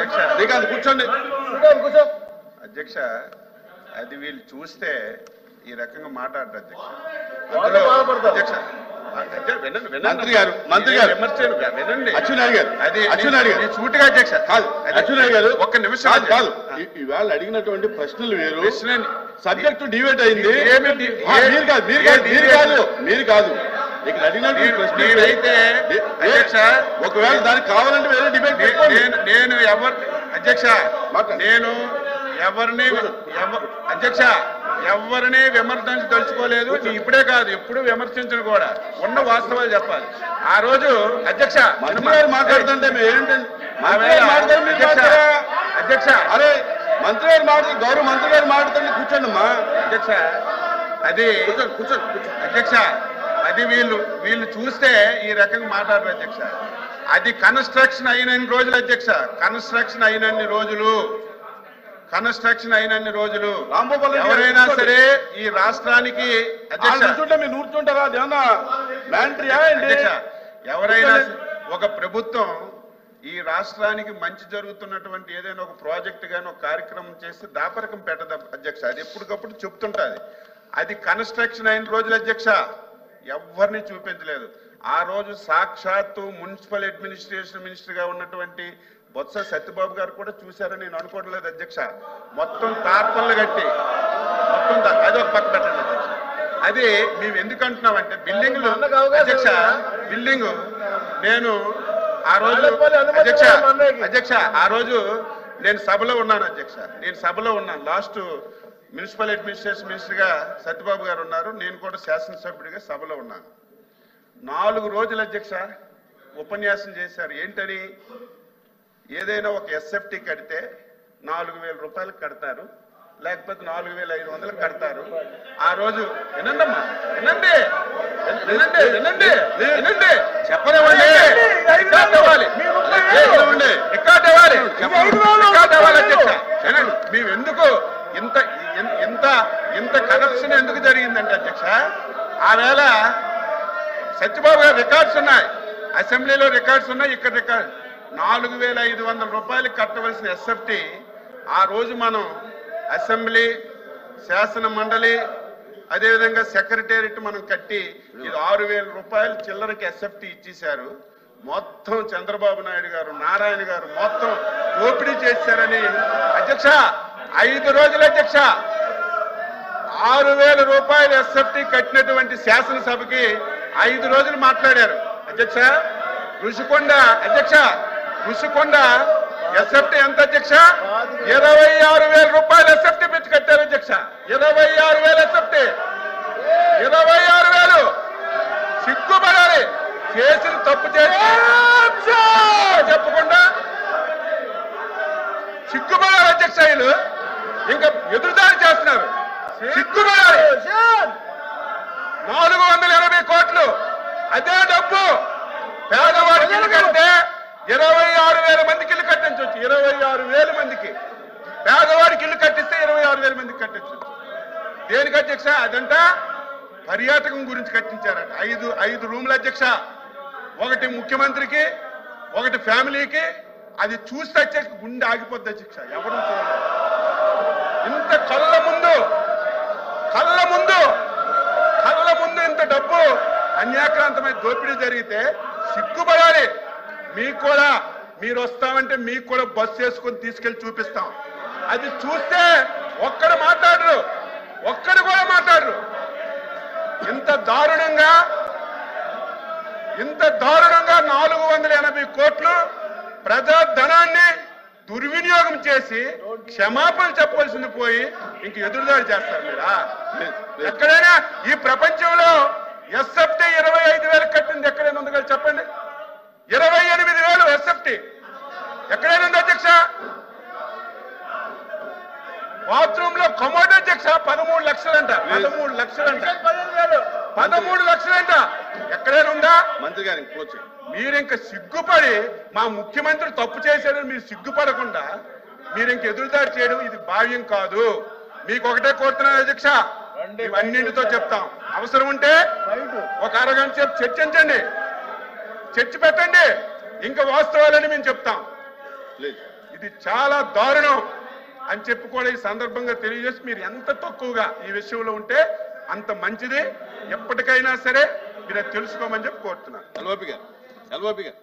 అధ్యక్ష శ్రీకాంత్ కూర్చోండి. అధ్యక్ష అది వీళ్ళు చూస్తే ఈ రకంగా మాట్లాడరు అధ్యక్ష. అధ్యక్ష మంత్రి గారు వినండి. అచ్చెన్నాయుడు గారు అది సూటిగా అధ్యక్ష కాదు. అచ్చెన్నాయుడు గారు ఒక్క నిమిషం కాదు. ఇవాళ అడిగినటువంటి ప్రశ్నలు వేరు, సబ్జెక్టు డివేట్ అయింది. మీరు కాదు ఇక్కడ అడిగినటువంటి ప్రశ్న అయితే అధ్యక్ష ఒకవేళ దానికి కావాలంటే వేరే డిబేట్. నేను అధ్యక్ష నేను ఎవరిని అధ్యక్ష ఎవరిని విమర్శించదలుచుకోలేదు. ఇప్పుడే కాదు ఎప్పుడు విమర్శించను కూడా, ఉన్న వాస్తవాలు చెప్పాలి. ఆ రోజు అధ్యక్ష మాట్లాడుతుంటే అధ్యక్ష అరే మంత్రి గారు మాట్లాడు, గౌరవ మంత్రి గారు మాట్లాడుతుంటే కూర్చోండి అమ్మా. అధ్యక్ష అది కూర్చోండి అధ్యక్ష అది వీళ్ళు చూస్తే ఈ రకంగా మాట్లాడరు అధ్యక్ష. అది కన్స్ట్రక్షన్ అయినన్ని రోజులు అధ్యక్ష, కన్స్ట్రక్షన్ అయినన్ని రోజులు ఎవరైనా సరే ఈ రాష్ట్రానికి నూర్చుంటారా ఎవరైనా ఒక ప్రభుత్వం ఈ రాష్ట్రానికి మంచి జరుగుతున్నటువంటి ఏదైనా ఒక ప్రాజెక్ట్ గాని ఒక కార్యక్రమం చేస్తే దాపరకం పెట్టదు అధ్యక్ష. అది ఎప్పటికప్పుడు చెప్తుంటది. అది కన్స్ట్రక్షన్ అయిన రోజులు అధ్యక్ష ఎవరిని చూపించలేదు. ఆ రోజు సాక్షాత్తు మున్సిపల్ అడ్మినిస్ట్రేషన్ మినిస్టర్ గా ఉన్నటువంటి బొత్స సత్యబాబు గారు కూడా చూశారని నేను అనుకోవట్లేదు అధ్యక్ష. మొత్తం తార్పన్లు కట్టి మొత్తం అది ఒక పక్క పెట్టండి అధ్యక్ష. అది మేము ఎందుకు అంటున్నామంటే బిల్డింగ్లు అధ్యక్ష, బిల్డింగ్ నేను ఆ రోజు అధ్యక్ష ఆ రోజు నేను సభలో ఉన్నాను అధ్యక్ష. లాస్ట్ మున్సిపల్ అడ్మినిస్ట్రేషన్ మినిస్టర్ గా సత్యబాబు గారు ఉన్నారు, నేను కూడా శాసనసభ్యుడిగా సభలో ఉన్నాను. 4 రోజులు అధ్యక్ష ఉపన్యాసం చేశారు. ఏంటని, ఏదైనా ఒక ఎస్ఎఫ్టీ కడితే 4,000 రూపాయలు కడతారు, లేకపోతే 4,500 కడతారు. ఆ రోజు వినండమ్మా, వినండి చెప్పనివ్వండి, రికార్డ్ అవ్వాలి అధ్యక్ష. వినండి, మేము ఎందుకు ఇంత కరప్షన్ ఎందుకు జరిగిందంటే అధ్యక్ష, ఆ వేళ సత్యబాబు గారు రికార్డ్స్ ఉన్నాయి, అసెంబ్లీలో రికార్డ్స్ ఉన్నాయి, ఇక్కడ రికార్డ్ 4,500 రూపాయలు కట్టవలసిన ఎస్ఎఫ్టీ ఆ రోజు మనం అసెంబ్లీ, శాసన మండలి, అదేవిధంగా సెక్రటేరియట్ మనం కట్టి ఇది 6,000 రూపాయలు చిల్లరకి ఎస్ఎఫ్టీ ఇచ్చేశారు. మొత్తం చంద్రబాబు నాయుడు గారు, నారాయణ గారు మొత్తం దోపిడీ చేశారని అధ్యక్ష 5 రోజులు అధ్యక్ష 6,000 రూపాయలు ఎస్ఎఫ్టీ కట్టినటువంటి శాసనసభకి 5 రోజులు మాట్లాడారు అధ్యక్ష. రుషికొండ ఎస్ఎఫ్టీ ఎంత అధ్యక్ష? 26,000 రూపాయలు ఎస్ఎఫ్టీ పెట్టి కట్టారు అధ్యక్ష. 26,000 ఎస్ఎఫ్టీ, 26,000. సిగ్గుపడాలి, చేసిన తప్పు చేసి చెప్పకుండా సిగ్గుపడాలి అధ్యక్ష. వీళ్ళు ఇంకా ఎదురుదాడి చేస్తున్నారు, సిగ్గుపడాలి. 480 కోట్లు అదే డబ్బు పేదవాడికి ఇల్లు కంటే 26,000 మందికి ఇల్లు కట్టించవచ్చు. 26,000 మందికి పేదవాడికి ఇల్లు కట్టిస్తే 26,000 మందికి కట్టించవచ్చు. దేనికి అధ్యక్ష? అదంట పర్యాటకం గురించి కట్టించారట. 5 రూములు అధ్యక్ష, ఒకటి ముఖ్యమంత్రికి, ఒకటి ఫ్యామిలీకి. అది చూస్తే అధ్యక్ష గుండె ఆగిపోద్ది అధ్యక్ష. ఎవరు చూడాలి ఇంత కళ్ళ ముందు ఇంత డబ్బు అన్యాక్రాంతమైన దోపిడీ జరిగితే సిగ్గుపడాలి. మీకు కూడా, మీరు వస్తామంటే మీకు కూడా బస్సు వేసుకొని తీసుకెళ్లి చూపిస్తాం. అది చూస్తే ఒక్కడు కూడా మాట్లాడరు. ఇంత దారుణంగా 480 కోట్లు ప్రజా ధనాన్ని దుర్వినియోగం చేసి క్షమాపణ చెప్పవలసింది పోయి ఇంక ఎదురుదాడి చేస్తారు మీరా? ఎక్కడైనా ఈ ప్రపంచంలో ఎస్ఎఫ్టీ 25,000 కట్టింది ఎక్కడైనా ఉంది కదా చెప్పండి? 28,000 ఎస్ఎఫ్టీ ఎక్కడైనా ఉంది అధ్యక్ష? బాత్రూమ్ లో కమోడ్ అధ్యక్ష 13 లక్షలంట. 13 లక్షలంట ఎక్కడైనా ఉందా? మంత్రి గారు మీరు ఇంకా సిగ్గుపడి మా ముఖ్యమంత్రి తప్పు చేశారని మీరు సిగ్గుపడకుండా మీరు ఇంక ఎదురుదాడి చేయడం ఇది భావ్యం కాదు. మీకు ఒకటే కోరుతున్నాను అధ్యక్ష, ఇవన్నింటితో చెప్తాం. అవసరం ఉంటే ఒక అరగంట సేపు చర్చించండి, చర్చ పెట్టండి, ఇంకా వాస్తవాలని మేము చెప్తాం. ప్లీజ్. ఇది చాలా దారుణం అని చెప్పి కూడా ఈ సందర్భంగా తెలియజేసి మీరు ఎంత తక్కువగా ఈ విషయంలో ఉంటే అంత మంచిది. ఎప్పటికైనా సరే మీరు అది తెలుసుకోమని చెప్పి కోరుతున్నాను. ఎల్ఓపి గారు